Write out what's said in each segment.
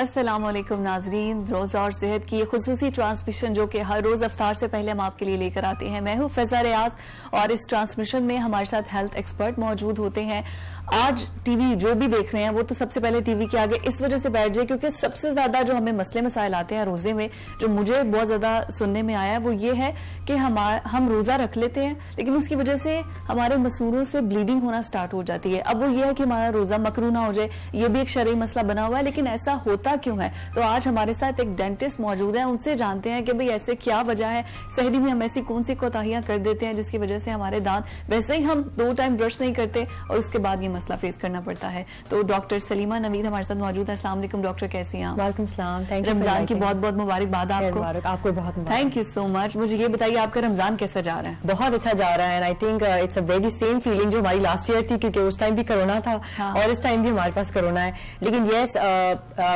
अस्सलाम वालेकुम नाजरीन, रोज़ा और सेहत की खुसूसी ट्रांसमिशन जो कि हर रोज अफ्तार से पहले हम आपके लिए लेकर आते हैं। मैं हूं फैजा रियाज और इस ट्रांसमिशन में हमारे साथ हेल्थ एक्सपर्ट मौजूद होते हैं। आज टीवी जो भी देख रहे हैं वो तो सबसे पहले टीवी के आगे इस वजह से बैठ जाए क्योंकि सबसे ज्यादा जो हमें मसले मसाइल आते हैं रोजे में, जो मुझे बहुत ज्यादा सुनने में आया है वो ये है कि हम रोजा रख लेते हैं लेकिन उसकी वजह से हमारे मसूरों से ब्लीडिंग होना स्टार्ट हो जाती है। अब वो ये है कि हमारा रोजा मकरू ना हो जाए, ये भी एक शरई मसला बना हुआ है, लेकिन ऐसा होता क्यों है? तो आज हमारे साथ एक डेंटिस्ट मौजूद है, उनसे जानते हैं कि भाई ऐसे क्या वजह है, सहरी में हम ऐसी कौन सी कोताहियां कर देते हैं जिसकी वजह से हमारे दांत, वैसे ही हम 2 टाइम ब्रश नहीं करते और उसके बाद ये मसला फेस करना पड़ता है। तो डॉक्टर सलीमा नवीद हमारे साथ मौजूद है। अस्सलाम वालेकुम डॉक्टर, कैसी हैं आप? वालेकुम सलाम, थैंक यू। रमजान की बहुत बहुत मुबारकबाद आपको। आपको बहुत मुबारक। Thank you so much. मुझे ये बताइए आपका रमजान कैसा जा रहा है? बहुत अच्छा जा रहा है and I think it's a very same feeling जो हमारी लास्ट ईयर थी, क्योंकि उस टाइम भी कोरोना था और इस टाइम भी हमारे पास कोरोना है। लेकिन यस,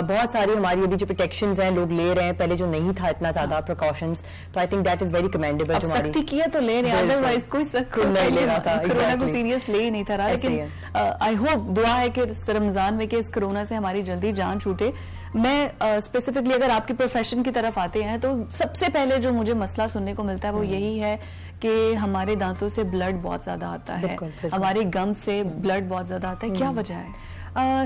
बहुत सारी हमारी अभी जो प्रोटेक्शंस हैं लोग ले रहे हैं, पहले जो नहीं था इतना ज्यादा प्रिकॉशंस, तो I think that is very commendable. जो सख्ती किया तो ले रहे हैं, अदरवाइज कोई सख्त नहीं ले रहा था, कोरोना को सीरियस ले ही नहीं था। लेकिन आई होप, दुआ है कि रमजान में कि इस कोरोना से हमारी जल्दी जान छूटे। मैं स्पेसिफिकली अगर आपके प्रोफेशन की तरफ आते हैं तो सबसे पहले जो मुझे मसला सुनने को मिलता है वो यही है कि हमारे दांतों से ब्लड बहुत ज्यादा आता है, हमारे गम से ब्लड बहुत ज्यादा आता है। क्या वजह है?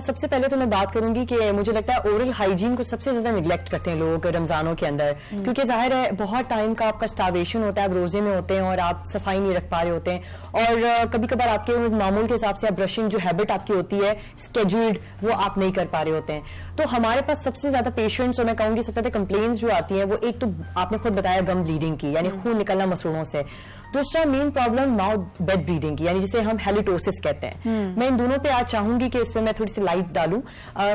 सबसे पहले तो मैं बात करूंगी कि मुझे लगता है ओरल हाइजीन को सबसे ज्यादा निगलेक्ट करते हैं लोग रमजानों के अंदर, क्योंकि जाहिर है बहुत टाइम का आपका स्टार्वेशन होता है, आप रोजे में होते हैं और आप सफाई नहीं रख पा रहे होते हैं, और कभी कभार आपके मामूल के हिसाब से आप ब्रशिंग जो हैबिट आपकी होती है स्केड्यूल्ड, वो आप नहीं कर पा रहे होते हैं। तो हमारे पास सबसे ज्यादा पेशेंट्स और मैं कहूंगी सबसे ज्यादा कंप्लेंट्स जो आती हैं वो एक तो आपने खुद बताया गम ब्लीडिंग की, यानी खून निकलना मसूड़ों से। दूसरा main problem mouth bed breathing की, यानी जिसे हम हेलिटोसिस कहते हैं। मैं इन दोनों पे आज चाहूंगी कि इसमें मैं थोड़ी सी लाइट डालूं।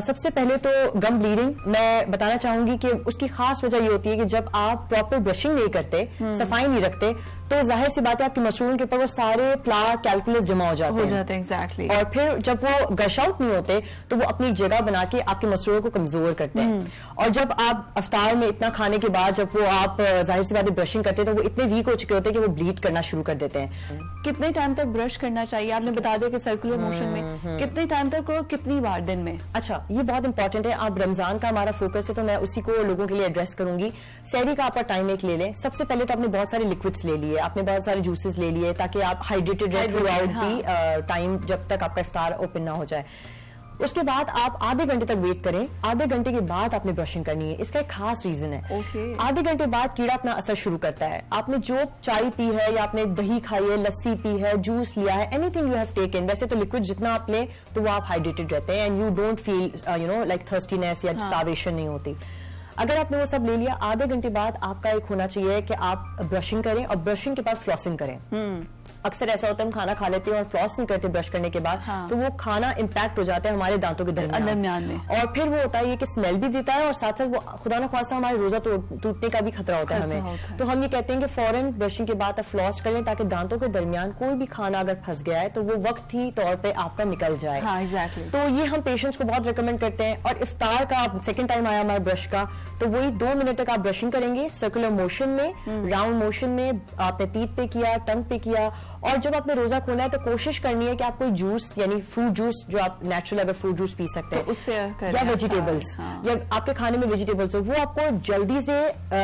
सबसे पहले तो गम ब्लीडिंग मैं बताना चाहूंगी कि उसकी खास वजह ये होती है कि जब आप प्रॉपर ब्रशिंग नहीं करते, सफाई नहीं रखते, तो जाहिर सी बात है आपके मसूड़ों के ऊपर वो सारे प्लाक कैलकुलस जमा हो जाते हैं एग्जैक्टली। और फिर जब वो गश आउट नहीं होते तो वो अपनी जगह बना के आपके मसूड़ों को कमजोर करते हैं। और जब आप अफ्तार में इतना खाने के बाद जब वो आप जाहिर सी बात है ब्रशिंग करते हैं तो वो इतने वीक हो चुके होते हैं कि वो ब्लीड करना शुरू कर देते हैं। कितने टाइम तक ब्रश करना चाहिए? आपने बता दिया कि सर्कुलर मोशन में कितने टाइम तक और कितनी बार दिन में? अच्छा, ये बहुत इंपॉर्टेंट है। आप रमजान का हमारा फोकस है तो मैं उसी को लोगों के लिए एड्रेस करूंगी। सहरी का आपका टाइम एक ले लें। सबसे पहले तो आपने बहुत सारे लिक्विड्स ले लिए, आपने बहुत सारे जूसेस ले लिए ताकि आप हाइड्रेटेड रहे थ्रू आउट दी टाइम जब तक आपका इफ्तार ओपन ना हो जाए। उसके बाद आप आधे घंटे तक वेट करें, आधे घंटे के बाद आपने ब्रशिंग करनी है। इसका एक खास रीजन है। आधे घंटे बाद कीड़ा अपना असर शुरू करता है। आपने जो चाय पी है या आपने दही खाई है, लस्सी पी है, जूस लिया है, एनीथिंग यू हैव टेकन, वैसे तो लिक्विड जितना आप लें तो वो आप हाइड्रेटेड रहते हैं and you don't feel like thirstiness या स्टार्वेशन नहीं होती। अगर आपने वो सब ले लिया, आधे घंटे बाद आपका एक होना चाहिए कि आप ब्रशिंग करें और ब्रशिंग के बाद फ्लॉसिंग करें। अक्सर ऐसा होता है हम खाना खा लेते हैं और फ्लॉस नहीं करते ब्रश करने के बाद, तो वो खाना इम्पैक्ट हो जाता है हमारे दांतों के दरमियान में, और फिर वो होता है ये कि स्मेल भी देता है और साथ साथ वो खुदा न खासा हमारे रोजा टूटने का भी खतरा होता है हमें। तो हम ये कहते हैं कि फौरन ब्रशिंग के बाद आप फ्लॉस करें ताकि दांतों के दरमियान कोई भी खाना अगर फंस गया है तो वो वक्ती तौर पर आपका निकल जाए। तो ये हम पेशेंट्स को बहुत रिकमेंड करते हैं। और इफ्तार का सेकेंड टाइम आया हमारा ब्रश का, तो वही 2 मिनट तक आप ब्रशिंग करेंगे सर्कुलर मोशन में, राउंड मोशन में, आपने टीथ पे किया, टंग पे किया। और जब आपने रोजा खोला है तो कोशिश करनी है कि आप कोई जूस यानी फ्रूट जूस जो आप नेचुरल अगर फ्रूट जूस पी सकते हैं, तो उससे या वेजिटेबल्स या आपके खाने में वेजिटेबल्स हो, वो आपको जल्दी से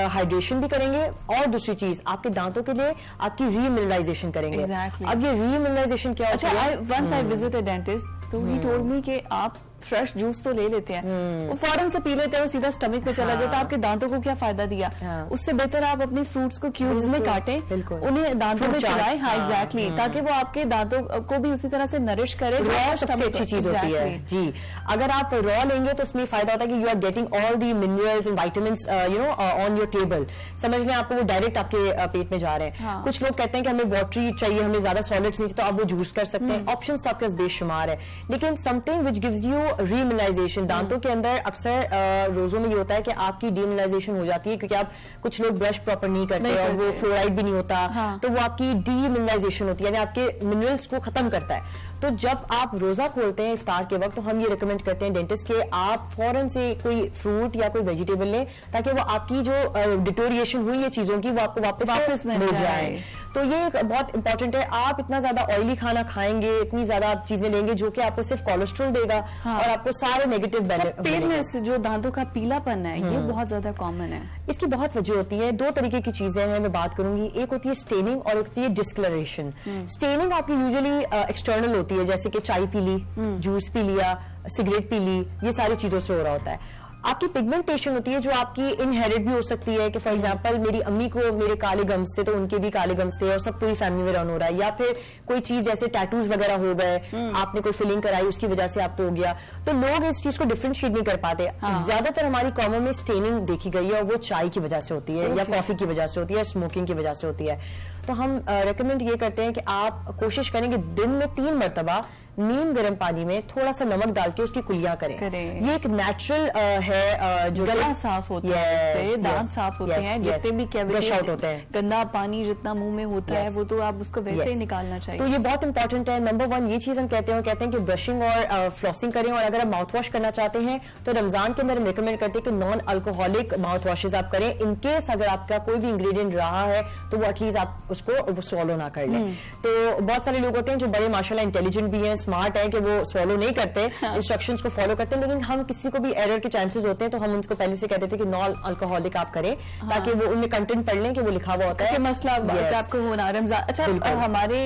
हाइड्रेशन भी करेंगे और दूसरी चीज आपके दांतों के लिए आपकी रीमिनरलाइजेशन करेंगे। अब ये रीमिनरलाइजेशन क्या होता है? Once I visit a dentist तो ही टोल्ड मी कि आप फ्रेश जूस तो ले लेते हैं, वो फौरन से पी लेते हैं, वो सीधा स्टमक में चला जाता है, आपके दांतों को क्या फायदा दिया? उससे बेहतर आप अपने फ्रूट्स को क्यूब्स में काटें, उन्हें दांतों में चलाएं। एग्जैक्टली, ताकि वो आपके दांतों को भी उसी तरह से नरिश करे। रॉ सबसे अच्छी चीज होती है जी। अगर आप रॉ लेंगे तो उसमें फायदा होता है कि you are getting all the minerals and vitamins on your table. समझ लें आपको वो डायरेक्ट आपके पेट में जा रहे हैं। कुछ लोग कहते हैं कि हमें वाटरी चाहिए, हमें ज्यादा सॉलिड्स नहीं चाहिए, तो आप वो जूस कर सकते हैं। ऑप्शन तो आपके बेशुमार है, लेकिन something which gives you remineralisation. दांतों के अंदर अक्सर रोजों में ये होता है कि आपकी डीमिनरलाइजेशन हो जाती है क्योंकि आप कुछ लोग ब्रश प्रॉपर नहीं करते और वो फ्लोराइड भी नहीं होता, तो वो आपकी डीमिनरलाइजेशन होती है, यानी आपके मिनरल्स को खत्म करता है। तो जब आप रोजा खोलते हैं इफ्तार के वक्त, तो हम ये रिकमेंड करते हैं डेंटिस्ट के आप फौरन से कोई फ्रूट या कोई वेजिटेबल लें, ताकि वो आपकी जो डिटोरिएशन हुई है चीजों की, वो आपको वापस मिल जाए। तो ये बहुत इंपॉर्टेंट है। आप इतना ज्यादा ऑयली खाना खाएंगे, इतनी ज्यादा आप चीजें लेंगे जो कि आपको सिर्फ कोलेस्ट्रॉल देगा और आपको सारे नेगेटिव पेलनेस, जो दांतों का पीलापन है, ये बहुत ज्यादा कॉमन है। इसकी बहुत वजह होती है। दो तरीके की चीजें हैं, मैं बात करूंगी। एक होती है स्टेनिंग और एक होती है डिस्कलरेशन। स्टेनिंग आपकी यूजुअली एक्सटर्नल होती है, जैसे कि चाय पी ली, जूस पी लिया, सिगरेट पी ली, ये सारी चीजों से हो रहा होता है। आपकी पिगमेंटेशन होती है जो आपकी इनहेरिट भी हो सकती है, कि फॉर एग्जांपल मेरी अम्मी को मेरे काले गम्स थे तो उनके भी काले गम्स थे और सब पूरी फैमिली में रन हो रहा है, या फिर कोई चीज जैसे टैटूज वगैरह हो गए, आपने कोई फिलिंग कराई उसकी वजह से आपको हो गया। तो लोग इस चीज को डिफरेंशिएट नहीं कर पाते। ज्यादातर हमारी कॉमन में स्टेनिंग देखी गई है और वो चाय की वजह से होती है या कॉफी की वजह से होती है, स्मोकिंग की वजह से होती है। तो हम रिकमेंड ये करते हैं कि आप कोशिश करें कि दिन में 3 मरतबा नीम गर्म पानी में थोड़ा सा नमक डाल के उसकी कुलियां करें। ये एक नेचुरल है जो गला साफ होता है, दांत साफ होते हैं, जितने भी कैविटीज होते हैं, गंदा पानी जितना मुंह में होता है वो तो आप उसको वैसे ही निकालना चाहिए। तो ये बहुत इंपॉर्टेंट है। नंबर 1 ये चीज हम कहते हैं कि ब्रशिंग और फ्लॉसिंग करें। और अगर आप माउथ वॉश करना चाहते हैं तो रमजान के अंदर हम रिकमेंड करते हैं कि नॉन अल्कोहलिक माउथ वॉशेज आप करें। इनकेस अगर आपका कोई भी इंग्रेडिएंट रहा है तो वो एटलीस्ट आप उसको स्वॉलो ना कर लें। तो बहुत सारे लोग होते हैं जो बड़े माशाल्लाह इंटेलिजेंट भी हैं, स्मार्ट है, कि वो स्वॉलो नहीं करते, इंस्ट्रक्शंस को फॉलो करते हैं, लेकिन हम किसी को भी एरर के चांसेस होते हैं तो हम उनको पहले से कहते थे कि नॉन अल्कोहलिक आप करें, ताकि वो उनमें कंटेंट पढ़ लें कि वो लिखा हुआ होता है मसला आपको होना रमजान। अच्छा, हमारे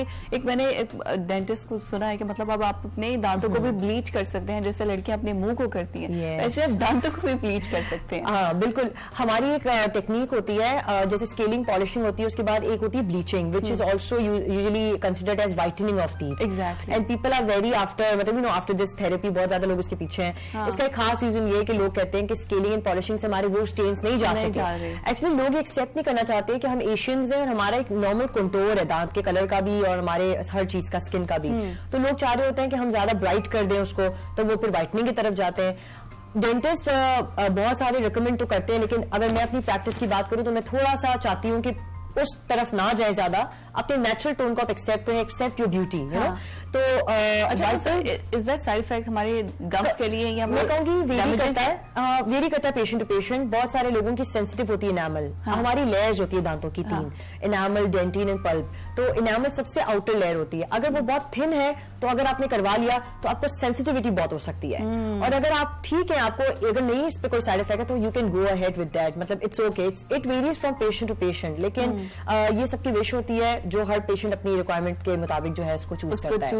मैंने डेंटिस्ट को सुना है कि मतलब अब आप अपने दांतों को भी ब्लीच कर सकते हैं, जैसे लड़कियां अपने मुंह को करती हैं, ऐसे आप दांतों को भी ब्लीच कर सकते हैं। हाँ बिल्कुल, हमारी एक टेक्निक होती है, जैसे स्केलिंग पॉलिशिंग होती है, उसके बाद एक होती है bleaching, which is also usually considered as whitening of teeth. Exactly. And people are very after, मतलब आफ्टर दिस थेरेपी बहुत ज्यादा लोग इसके पीछे हैं। इसका एक खास रीजन ये है कि लोग कहते हैं कि स्केलिंग एंड पॉलिशिंग से हमारे वो स्टेन्स नहीं जा सकते। एक्चुअली लोग एक्सेप्ट नहीं करना चाहते कि हम एशियंस हैं और हमारा एक नॉर्मल कंटूर है दांत के कलर का भी और हमारे हर चीज का, स्किन का भी। तो लोग चाह रहे होते हैं कि हम ज्यादा ब्राइट कर दें उसको, तो वो फिर व्हाइटनिंग की तरफ जाते हैं। डेंटिस्ट बहुत सारे रिकमेंड तो करते हैं, लेकिन अगर मैं अपनी प्रैक्टिस की बात करूं तो मैं थोड़ा सा चाहती हूं कि उस तरफ ना जाए ज्यादा, अपने नेचुरल टोन को आप एक्सेप्ट करें, accept your beauty, you know. तो अच्छा, इज दैट साइड इफेक्ट हमारे गम्स के लिए, या मैं कहूंगी वेरी करता है पेशेंट टू पेशेंट। बहुत सारे लोगों की सेंसिटिव होती है इनामल। हमारी लेयर्स होती है दांतों की 3, इनामल, डेंटिन एंड पल्प। तो इनामल सबसे आउटर लेयर होती है, अगर वो बहुत थिन है तो अगर आपने करवा लिया तो आपको सेंसिटिविटी बहुत हो सकती है। और अगर आप ठीक है, आपको अगर नहीं इस पे कोई साइड इफेक्ट है तो you can go ahead with that, मतलब it's okay. It varies from patient to patient, लेकिन ये सबकी विश होती है जो हर पेशेंट अपनी रिक्वायरमेंट के मुताबिक जो है इसको चूज करता है।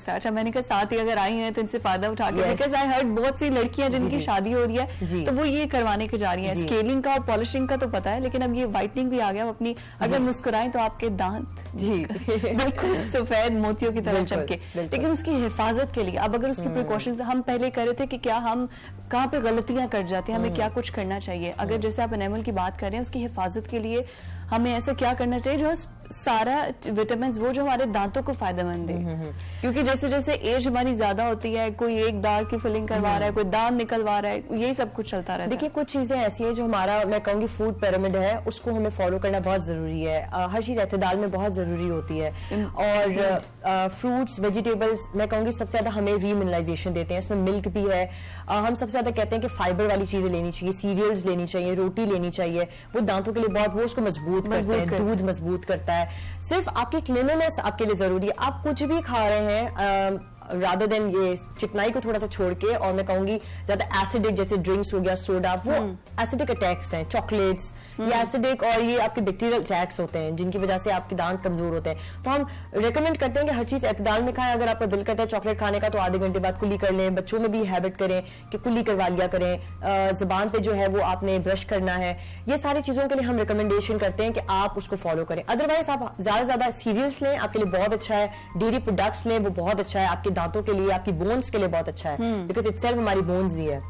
अच्छा, मैंने कहा साथ ही अगर आई हैं तो इनसे फायदा उठा के, बिकॉज आई हर्ड बहुत सी लड़कियां जिनकी शादी हो रही है तो वो ये करवाने के जा रही हैं। स्केलिंग का और पॉलिशिंग का तो पता है, लेकिन अब ये व्हाइटनिंग भी आ गया। अपनी अगर मुस्कुराएं तो आपके दांत बिल्कुल सफेद मोतियों की तरह चमके, लेकिन उसकी हिफाजत के लिए अब अगर उसकी प्रिकॉशंस हम पहले कर रहे थे कि क्या हम कहाँ पे गलतियां कर जाते हैं, हमें क्या कुछ करना चाहिए। अगर जैसे आप एनेमल की बात कर रहे हैं, उसकी हिफाजत के लिए हमें ऐसा क्या करना चाहिए जो सारा विटामिन वो जो हमारे दांतों को फायदेमंद है। क्योंकि जैसे जैसे एज हमारी ज्यादा होती है, कोई एक दांत की फिलिंग करवा रहा है, कोई दांत निकलवा रहा है, यही सब कुछ चलता रहता है। देखिए, कुछ चीजें ऐसी हैं जो हमारा, मैं कहूंगी फूड पिरामिड है, उसको हमें फॉलो करना बहुत जरूरी है। हर चीज एतदाल में बहुत जरूरी होती है। और फ्रूट्स, वेजिटेबल्स, मैं कहूंगी सबसे ज्यादा हमें रीमिनरलाइजेशन देते हैं। इसमें मिल्क भी है। हम सबसे ज्यादा कहते हैं कि फाइबर वाली चीजें लेनी चाहिए, सीरियल्स लेनी चाहिए, रोटी लेनी चाहिए। वो दांतों के लिए बहुत, वो उसको मजबूत करते हैं, दूध मजबूत करता है। सिर्फ आपकी क्लीनलीनेस आपके लिए जरूरी है। आप कुछ भी खा रहे हैं रादर देन ये चिकनाई को थोड़ा सा छोड़ के, और मैं कहूंगी ज्यादा एसिडिक जैसे ड्रिंक्स हो गया, सोडा, वो एसिडिक अटैक्स हैं, चॉकलेट्स, ये एसिडिक और ये आपके बैक्टीरियल अटैक्स होते हैं जिनकी वजह से आपके दांत कमजोर होते हैं। तो हम रेकमेंड करते हैं कि हर चीज एतदाल में खाएं। अगर आपका दिल करता है चॉकलेट खाने का तो आधे घंटे बाद कुल्ली कर लें। बच्चों में भी हैबिट करें कि कुल्ली करवा लिया करें। जुबान पे जो है वो आपने ब्रश करना है। ये सारी चीजों के लिए हम रिकमेंडेशन करते हैं कि आप उसको फॉलो करें। अदरवाइज आप ज्यादा से ज्यादा सीरियल्स लें, आपके लिए बहुत अच्छा है। डेयरी प्रोडक्ट्स लें, वो बहुत अच्छा है आपके दांतों के लिए, आपकी बोन्स के लिए बहुत अच्छा है, बिकॉज इटसेल्फ हमारी बोन्स ही है।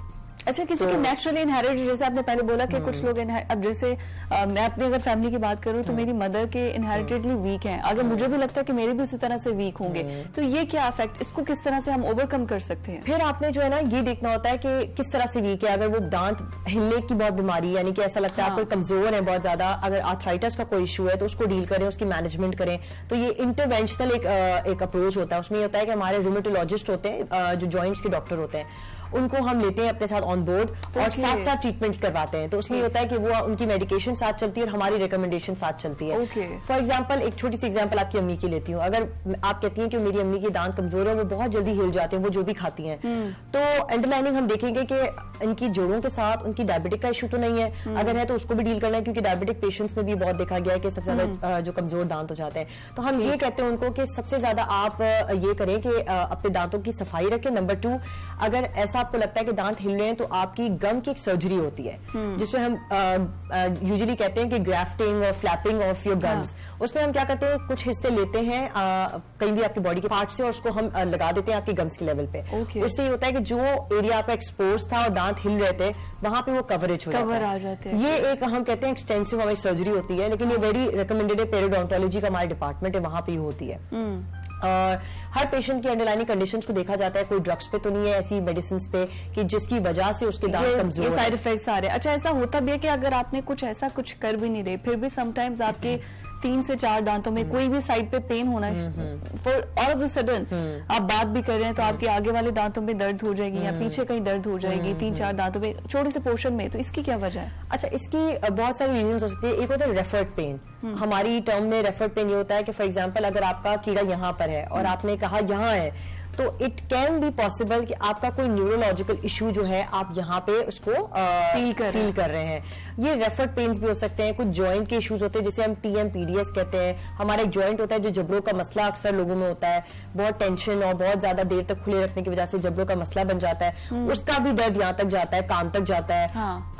अच्छा, किसी की नेचुरली इनहेरिट, जैसे आपने पहले बोला कि कुछ लोग अब जैसे मैं अपनी अगर फैमिली की बात करूं तो मेरी मदर के इनहेरिटेडली वीक हैं, अगर मुझे भी लगता है कि मेरे भी उसी तरह से वीक होंगे, तो ये क्या इफेक्ट, इसको किस तरह से हम ओवरकम कर सकते हैं? फिर आपने जो है ना ये देखना होता है कि किस तरह से वीक है। अगर वो दांत हिलने की बहुत बीमारी, यानी कि ऐसा लगता है आपको कमजोर है बहुत ज्यादा, अगर आर्थराइटिस का कोई इशू है तो उसको डील करें, उसकी मैनेजमेंट करें। तो ये इंटरवेंशनल एक अप्रोच होता है। उसमें ये होता है कि हमारे रूमेटोलॉजिस्ट होते हैं, जो जॉइंट्स के डॉक्टर होते हैं, उनको हम लेते हैं अपने साथ ऑन बोर्ड और साथ साथ ट्रीटमेंट करवाते हैं। तो उसमें होता है कि वो उनकी मेडिकेशन साथ चलती है और हमारी रिकमेंडेशन साथ चलती है। फॉर एग्जांपल, एक छोटी सी एग्जांपल आपकी अम्मी की लेती हूँ। अगर आप कहती हैं कि मेरी अम्मी के दांत कमजोर है, वो बहुत जल्दी हिल जाते हैं वो जो भी खाती हैं, तो अंडरलाइनिंग हम देखेंगे कि इनकी जोड़ों के साथ उनकी डायबिटिक का इशू तो नहीं है। अगर है तो उसको भी डील करना है, क्योंकि डायबिटिक पेशेंट्स में भी बहुत देखा गया है कि सबसे ज्यादा जो कमजोर दांत हो जाते हैं। तो हम ये कहते हैं उनको कि सबसे ज्यादा आप ये करें कि अपने दांतों की सफाई रखें। नंबर 2, अगर ऐसा आपको लगता है कि दांत हिल रहे हैं तो आपकी गम की एक सर्जरी होती है, जिसमें हम यूजुअली कहते हैं कि ग्राफ्टिंग और फ्लैपिंग ऑफ योर गम्स। उसमें हम क्या करते हैं, कुछ हिस्से लेते हैं कहीं भी आपकी बॉडी के पार्ट से और उसको हम लगा देते हैं आपके गम्स के लेवल पे। उससे ये होता है कि जो एरिया आपका एक्सपोज था और दांत हिल रहे थे, वहां पे वो कवरेज हो जाता है। ये एक हम कहते हैं एक्सटेंसिव हमारी सर्जरी होती है, लेकिन ये वेरी रिकमेंडेड है। पेरिडोंटोलॉजी का हमारा डिपार्टमेंट है, वहां पे होती है। और हर पेशेंट की अंडरलाइनिंग कंडीशंस को देखा जाता है, कोई ड्रग्स पे तो नहीं है, ऐसी मेडिसिन पे कि जिसकी वजह से उसके दांत कमजोर है। साइड इफेक्ट्स आ रहे हैं। अच्छा, ऐसा होता भी है कि अगर आपने कुछ ऐसा कुछ कर भी नहीं रहे, फिर भी समटाइम्स आपके 3 से 4 दांतों में कोई भी साइड पे पेन होना, for all of the sudden आप बात भी कर रहे हैं तो आपके आगे वाले दांतों में दर्द हो जाएगी या पीछे कहीं दर्द हो जाएगी, 3-4 दांतों में छोटे से पोर्शन में, तो इसकी क्या वजह है? अच्छा, इसकी बहुत सारी रीजन हो सकती है। एक होता है रेफर्ड पेन। हमारी टर्म में रेफर्ड पेन ये होता है कि फॉर एग्जाम्पल अगर आपका कीड़ा यहाँ पर है और आपने कहा यहाँ है, तो इट कैन बी पॉसिबल कि आपका कोई न्यूरोलॉजिकल इशू जो है आप यहाँ पे उसको फील कर रहे हैं। ये रेफर्ड पेन्स भी हो सकते हैं। कुछ जॉइंट के इश्यूज होते हैं जिसे हम TMPDS कहते हैं। हमारा एक जॉइंट होता है जो जबड़ों का मसला अक्सर लोगों में होता है, बहुत टेंशन और बहुत ज्यादा देर तक खुले रखने की वजह से जबड़ों का मसला बन जाता है। उसका भी दर्द यहाँ तक जाता है, कान तक जाता है।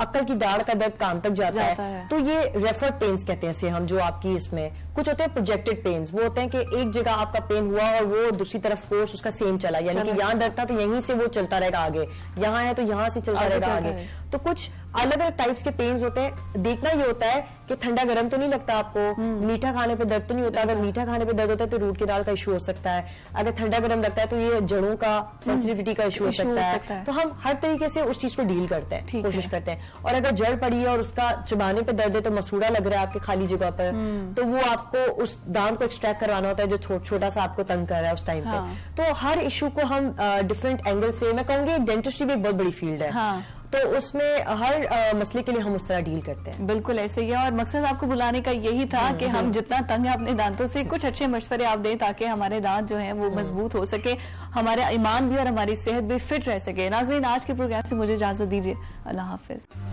अक्ल की दाढ़ का दर्द कान तक जाता है। तो ये रेफर्ड पेन्स कहते हैं हम, जो आपकी इसमें कुछ होते हैं प्रोजेक्टेड पेन्स। वो होते हैं कि एक जगह आपका पेन हुआ और वो दूसरी तरफ फोर्स उसका सेम चला, यानी कि यहाँ दर्द था तो यहीं से वो चलता रहेगा आगे, यहाँ है तो यहाँ से चलता रहेगा आगे। तो कुछ अलग अलग टाइप्स के पेन्स होते हैं। देखना ये होता है कि ठंडा गर्म तो नहीं लगता आपको, मीठा खाने पे दर्द तो नहीं होता। अगर मीठा खाने पे दर्द होता है तो रूट कैनाल का इशू हो सकता है। अगर ठंडा गर्म लगता है तो ये जड़ों का सेंसिटिविटी का इशू हो सकता है। तो हम हर तरीके से उस चीज को डील करते हैं, कोशिश करते हैं। और अगर जड़ पड़ी है और उसका चबाने पे दर्द है, तो मसूड़ा लग रहा है आपके खाली जगह पर, तो वो आपको उस दांत को एक्सट्रैक्ट करवाना होता है जो छोटा सा आपको तंग कर रहा है उस टाइम पे। तो हर इशू को हम डिफरेंट एंगल से, मैं कहूंगी डेंटिस्ट्री भी एक बहुत बड़ी फील्ड है, तो उसमें हर मसले के लिए हम उस तरह डील करते हैं। बिल्कुल ऐसे ही है, और मकसद आपको बुलाने का यही था कि हम जितना तंग है अपने दांतों से, कुछ अच्छे मशवरे आप दें ताकि हमारे दांत जो हैं वो मजबूत हो सके, हमारा ईमान भी और हमारी सेहत भी फिट रह सके। नाज़रीन, आज के प्रोग्राम से मुझे इजाजत दीजिए। अल्लाह हाफिज।